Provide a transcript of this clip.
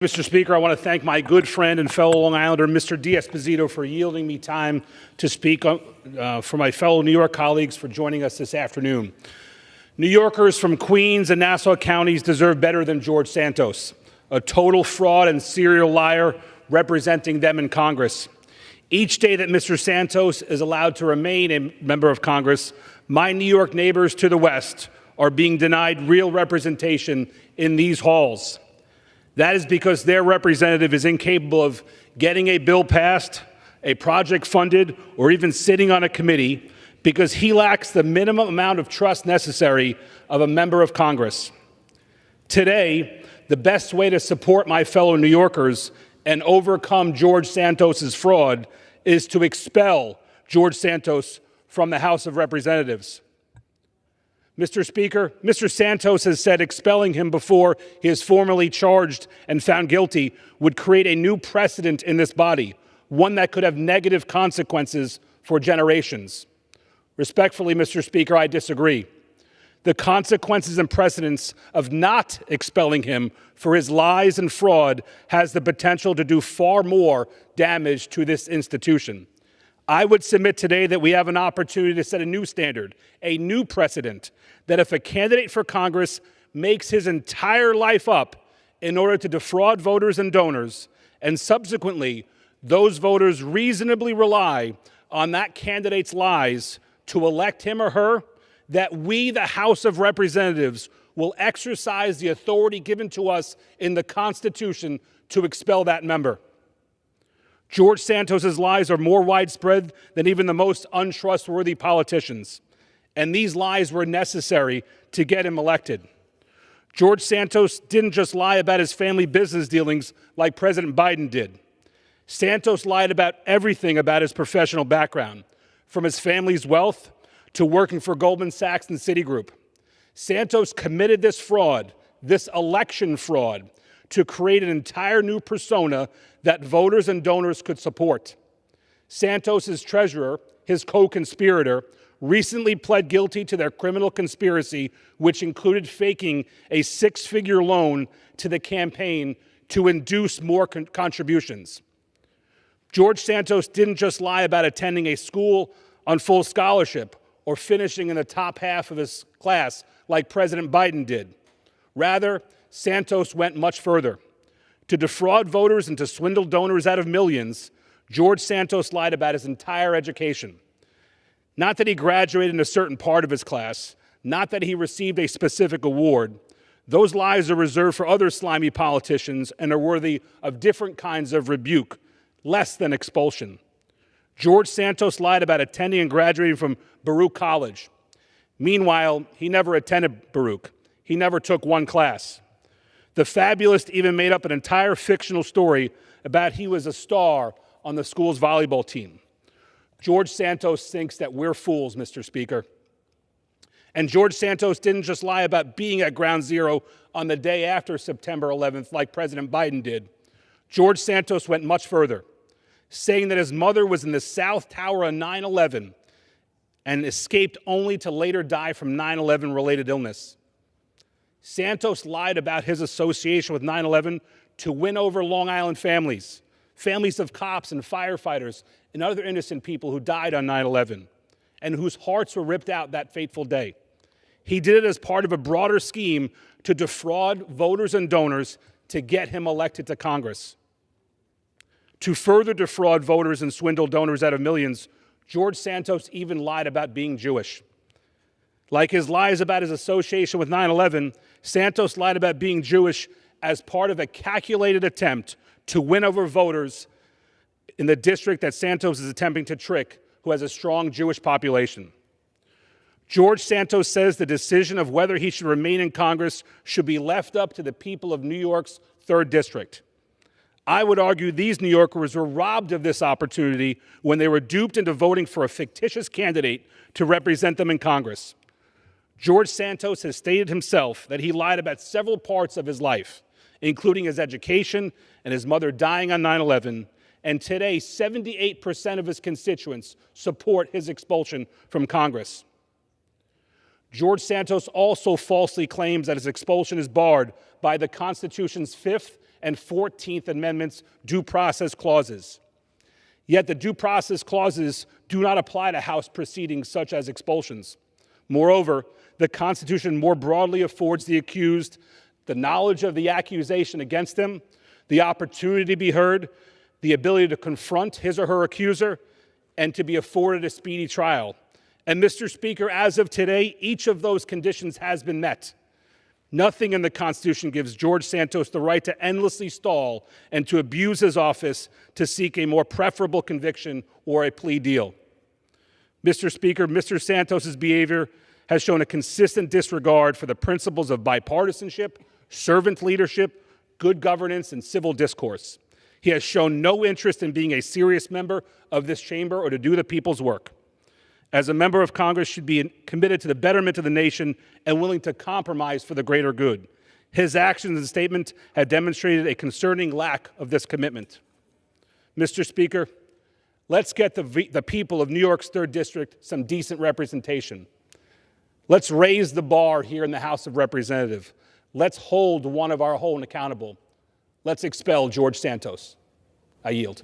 Mr. Speaker, I want to thank my good friend and fellow Long Islander, Mr. D'Esposito, for yielding me time to speak for my fellow New York colleagues for joining us this afternoon. New Yorkers from Queens and Nassau counties deserve better than George Santos, a total fraud and serial liar representing them in Congress. Each day that Mr. Santos is allowed to remain a member of Congress, my New York neighbors to the west are being denied real representation in these halls. That is because their representative is incapable of getting a bill passed, a project funded, or even sitting on a committee because he lacks the minimum amount of trust necessary of a member of Congress. Today, the best way to support my fellow New Yorkers and overcome George Santos's fraud is to expel George Santos from the House of Representatives. Mr. Speaker, Mr. Santos has said expelling him before he is formally charged and found guilty would create a new precedent in this body, one that could have negative consequences for generations. Respectfully, Mr. Speaker, I disagree. The consequences and precedents of not expelling him for his lies and fraud has the potential to do far more damage to this institution. I would submit today that we have an opportunity to set a new standard, a new precedent, that if a candidate for Congress makes his entire life up in order to defraud voters and donors, and subsequently those voters reasonably rely on that candidate's lies to elect him or her, that we, the House of Representatives, will exercise the authority given to us in the Constitution to expel that member. George Santos's lies are more widespread than even the most untrustworthy politicians, and these lies were necessary to get him elected. George Santos didn't just lie about his family business dealings like President Biden did. Santos lied about everything about his professional background, from his family's wealth to working for Goldman Sachs and Citigroup. Santos committed this fraud, this election fraud, to create an entire new persona that voters and donors could support. Santos's treasurer, his co-conspirator, recently pled guilty to their criminal conspiracy, which included faking a six-figure loan to the campaign to induce more contributions. George Santos didn't just lie about attending a school on full scholarship or finishing in the top half of his class like President Biden did. Rather, Santos went much further. To defraud voters and to swindle donors out of millions, George Santos lied about his entire education. Not that he graduated in a certain part of his class, not that he received a specific award. Those lies are reserved for other slimy politicians and are worthy of different kinds of rebuke, less than expulsion. George Santos lied about attending and graduating from Baruch College. Meanwhile, he never attended Baruch. He never took one class. The fabulist even made up an entire fictional story about he was a star on the school's volleyball team. George Santos thinks that we're fools, Mr. Speaker. And George Santos didn't just lie about being at Ground Zero on the day after September 11th like President Biden did. George Santos went much further, saying that his mother was in the South Tower on 9/11 and escaped only to later die from 9/11 related illness. Santos lied about his association with 9/11 to win over Long Island families, families of cops and firefighters and other innocent people who died on 9/11 and whose hearts were ripped out that fateful day. He did it as part of a broader scheme to defraud voters and donors to get him elected to Congress. To further defraud voters and swindle donors out of millions, George Santos even lied about being Jewish. Like his lies about his association with 9/11, Santos lied about being Jewish as part of a calculated attempt to win over voters in the district that Santos is attempting to trick, who has a strong Jewish population. George Santos says the decision of whether he should remain in Congress should be left up to the people of New York's 3rd District. I would argue these New Yorkers were robbed of this opportunity when they were duped into voting for a fictitious candidate to represent them in Congress. George Santos has stated himself that he lied about several parts of his life, including his education and his mother dying on 9/11, and today 78% of his constituents support his expulsion from Congress. George Santos also falsely claims that his expulsion is barred by the Constitution's 5th and 14th Amendments due process clauses. Yet the due process clauses do not apply to House proceedings such as expulsions. Moreover, the Constitution more broadly affords the accused the knowledge of the accusation against them, the opportunity to be heard, the ability to confront his or her accuser, and to be afforded a speedy trial. And Mr. Speaker, as of today, each of those conditions has been met. Nothing in the Constitution gives George Santos the right to endlessly stall and to abuse his office to seek a more preferable conviction or a plea deal. Mr. Speaker, Mr. Santos's behavior has shown a consistent disregard for the principles of bipartisanship, servant leadership, good governance, and civil discourse. He has shown no interest in being a serious member of this chamber or to do the people's work. As a member of Congress, should be committed to the betterment of the nation and willing to compromise for the greater good. His actions and statement have demonstrated a concerning lack of this commitment. Mr. Speaker, let's get the people of New York's 3rd District some decent representation. Let's raise the bar here in the House of Representatives. Let's hold one of our own accountable. Let's expel George Santos. I yield.